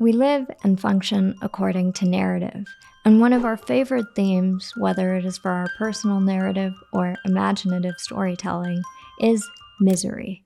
We live and function according to narrative, and one of our favorite themes, whether it is for our personal narrative or imaginative storytelling, is misery.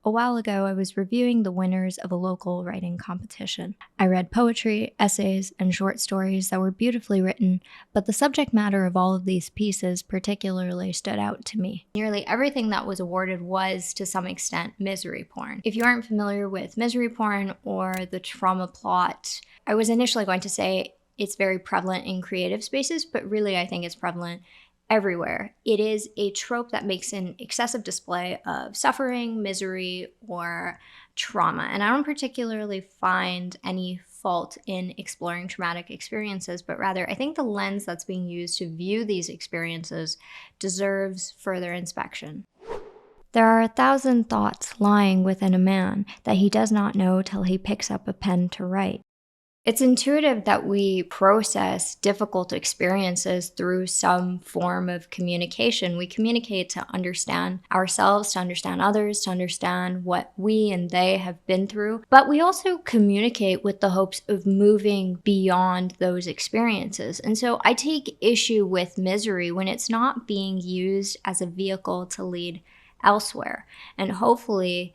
A while ago, I was reviewing the winners of a local writing competition. I read poetry, essays, and short stories that were beautifully written, but the subject matter of all of these pieces particularly stood out to me. Nearly everything that was awarded was, to some extent, misery porn. If you aren't familiar with misery porn or the trauma plot, I was initially going to say it's very prevalent in creative spaces, but really I think it's prevalent everywhere. It is a trope that makes an excessive display of suffering, misery, or trauma. And I don't particularly find any fault in exploring traumatic experiences, but rather I think the lens that's being used to view these experiences deserves further inspection. There are 1,000 thoughts lying within a man that he does not know till he picks up a pen to write. It's intuitive that we process difficult experiences through some form of communication. We communicate to understand ourselves, to understand others, to understand what we and they have been through. But we also communicate with the hopes of moving beyond those experiences. And so I take issue with misery when it's not being used as a vehicle to lead elsewhere. And hopefully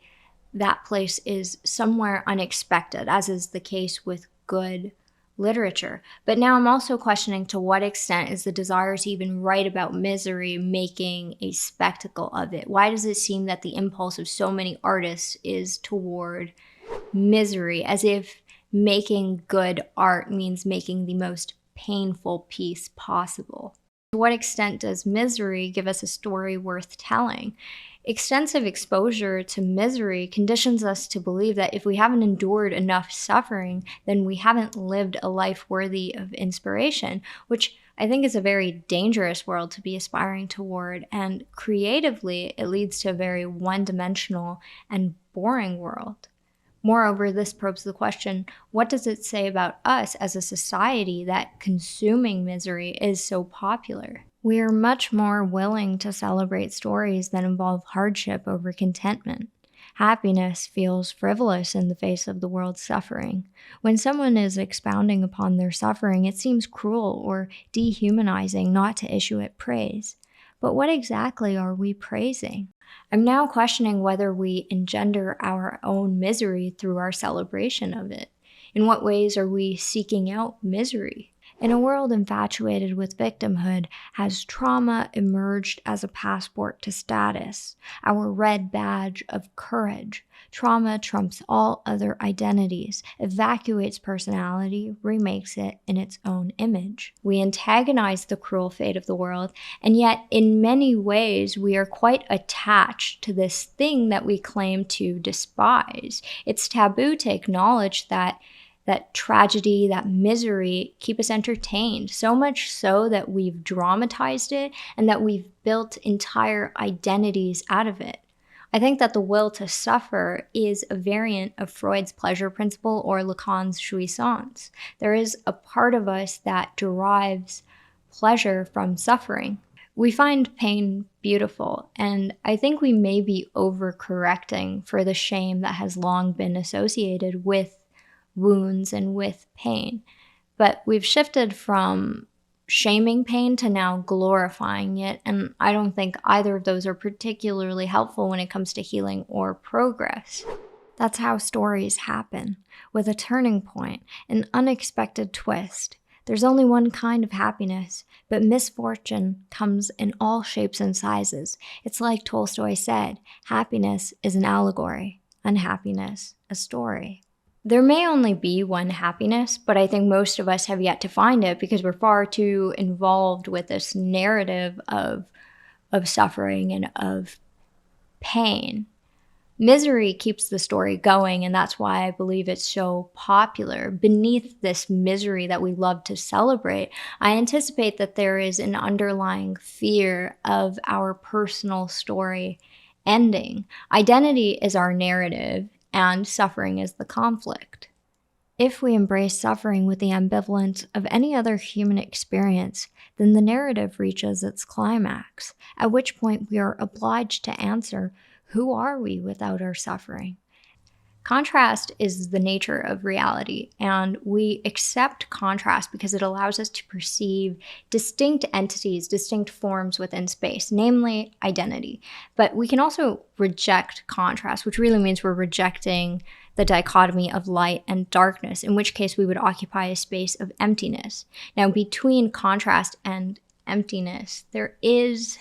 that place is somewhere unexpected, as is the case with good literature. But now I'm also questioning to what extent is the desire to even write about misery making a spectacle of it? Why does it seem that the impulse of so many artists is toward misery, as if making good art means making the most painful piece possible? To what extent does misery give us a story worth telling? Extensive exposure to misery conditions us to believe that if we haven't endured enough suffering, then we haven't lived a life worthy of inspiration, which I think is a very dangerous world to be aspiring toward. And creatively, it leads to a very one-dimensional and boring world. Moreover, this probes the question, what does it say about us as a society that consuming misery is so popular? We are much more willing to celebrate stories that involve hardship over contentment. Happiness feels frivolous in the face of the world's suffering. When someone is expounding upon their suffering, it seems cruel or dehumanizing not to issue it praise. But what exactly are we praising? I'm now questioning whether we engender our own misery through our celebration of it. In what ways are we seeking out misery? In a world infatuated with victimhood, has trauma emerged as a passport to status, our red badge of courage? Trauma trumps all other identities, evacuates personality, remakes it in its own image. We antagonize the cruel fate of the world, and yet in many ways we are quite attached to this thing that we claim to despise. It's taboo to acknowledge that tragedy, that misery keep us entertained, so much so that we've dramatized it and that we've built entire identities out of it. I think that the will to suffer is a variant of Freud's pleasure principle or Lacan's jouissance. There is a part of us that derives pleasure from suffering. We find pain beautiful, and I think we may be overcorrecting for the shame that has long been associated with wounds and with pain. But we've shifted from shaming pain to now glorifying it, and I don't think either of those are particularly helpful when it comes to healing or progress. That's how stories happen, with a turning point, an unexpected twist. There's only one kind of happiness, but misfortune comes in all shapes and sizes. It's like Tolstoy said, happiness is an allegory, unhappiness a story. There may only be one happiness, but I think most of us have yet to find it because we're far too involved with this narrative of suffering and of pain. Misery keeps the story going, and that's why I believe it's so popular. Beneath this misery that we love to celebrate, I anticipate that there is an underlying fear of our personal story ending. Identity is our narrative, and suffering is the conflict. If we embrace suffering with the ambivalence of any other human experience, then the narrative reaches its climax, at which point we are obliged to answer, who are we without our suffering? Contrast is the nature of reality, and we accept contrast because it allows us to perceive distinct entities, distinct forms within space, namely identity. But we can also reject contrast, which really means we're rejecting the dichotomy of light and darkness, in which case we would occupy a space of emptiness. Now, between contrast and emptiness, there is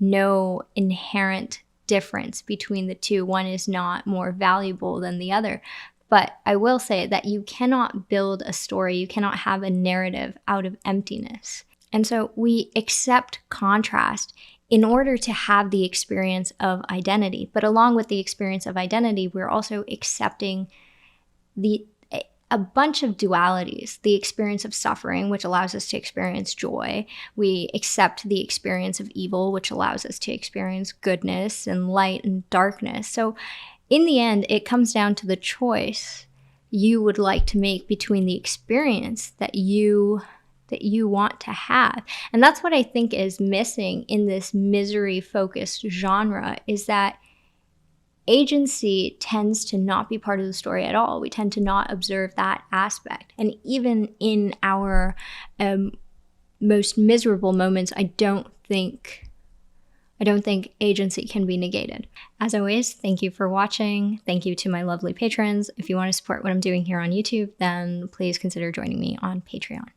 no inherent difference between the two. One is not more valuable than the other. But I will say that you cannot build a story, you cannot have a narrative out of emptiness. And so we accept contrast in order to have the experience of identity. But along with the experience of identity, we're also accepting a bunch of dualities, the experience of suffering, which allows us to experience joy. We accept the experience of evil, which allows us to experience goodness and light and darkness. So in the end, it comes down to the choice you would like to make between the experience that you want to have. And that's what I think is missing in this misery-focused genre, is that agency tends to not be part of the story at all. We tend to not observe that aspect. And even in our most miserable moments, I don't think agency can be negated. As always, thank you for watching. Thank you to my lovely patrons. If you want to support what I'm doing here on YouTube, then please consider joining me on Patreon.